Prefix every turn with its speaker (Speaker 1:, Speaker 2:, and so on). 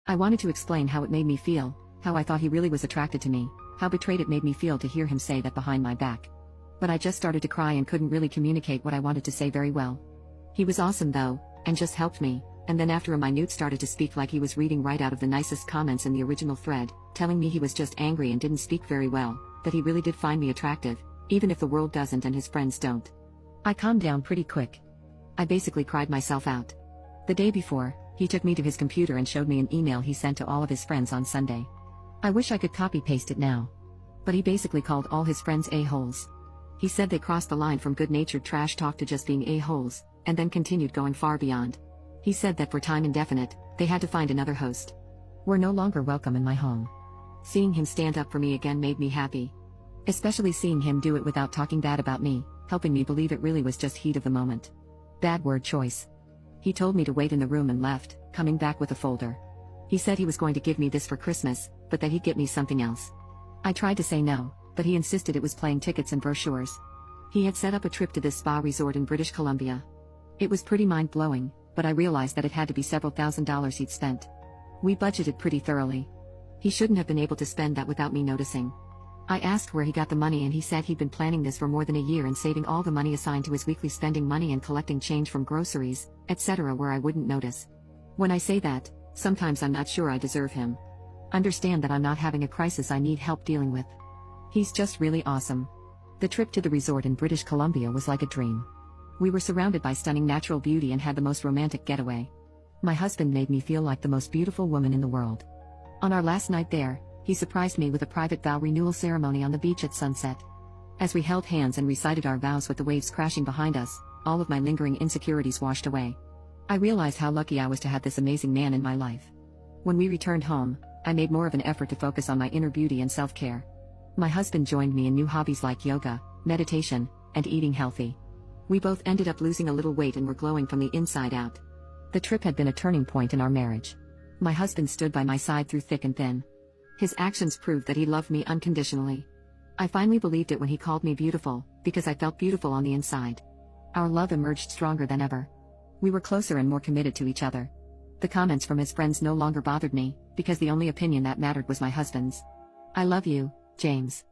Speaker 1: I wanted to explain how it made me feel, how I thought he really was attracted to me, how betrayed it made me feel to hear him say that behind my back. But I just started to cry and couldn't really communicate what I wanted to say very well. He was awesome though, and just helped me, and then after a minute started to speak like he was reading right out of the nicest comments in the original thread, telling me he was just angry and didn't speak very well, that he really did find me attractive, even if the world doesn't and his friends don't. I calmed down pretty quick. I basically cried myself out. The day before, he took me to his computer and showed me an email he sent to all of his friends on Sunday. I wish I could copy-paste it now. But he basically called all his friends a-holes. He said they crossed the line from good-natured trash talk to just being a-holes, and then continued going far beyond. He said that for time indefinite, they had to find another host. We're no longer welcome in my home. Seeing him stand up for me again made me happy. Especially seeing him do it without talking bad about me, helping me believe it really was just heat of the moment. Bad word choice. He told me to wait in the room and left, coming back with a folder. He said he was going to give me this for Christmas, but that he'd get me something else. I tried to say no, but he insisted it was plane tickets and brochures. He had set up a trip to this spa resort in British Columbia. It was pretty mind-blowing, but I realized that it had to be several $1,000s he'd spent. We budgeted pretty thoroughly. He shouldn't have been able to spend that without me noticing. I asked where he got the money and he said he'd been planning this for more than a year and saving all the money assigned to his weekly spending money and collecting change from groceries, etc. where I wouldn't notice. When I say that, sometimes I'm not sure I deserve him. Understand that I'm not having a crisis I need help dealing with. He's just really awesome. The trip to the resort in British Columbia was like a dream. We were surrounded by stunning natural beauty and had the most romantic getaway. My husband made me feel like the most beautiful woman in the world. On our last night there, he surprised me with a private vow renewal ceremony on the beach at sunset. As we held hands and recited our vows with the waves crashing behind us, all of my lingering insecurities washed away. I realized how lucky I was to have this amazing man in my life. When we returned home, I made more of an effort to focus on my inner beauty and self-care. My husband joined me in new hobbies like yoga, meditation, and eating healthy. We both ended up losing a little weight and were glowing from the inside out. The trip had been a turning point in our marriage. My husband stood by my side through thick and thin. His actions proved that he loved me unconditionally. I finally believed it when he called me beautiful, because I felt beautiful on the inside. Our love emerged stronger than ever. We were closer and more committed to each other. The comments from his friends no longer bothered me, because the only opinion that mattered was my husband's. I love you, James.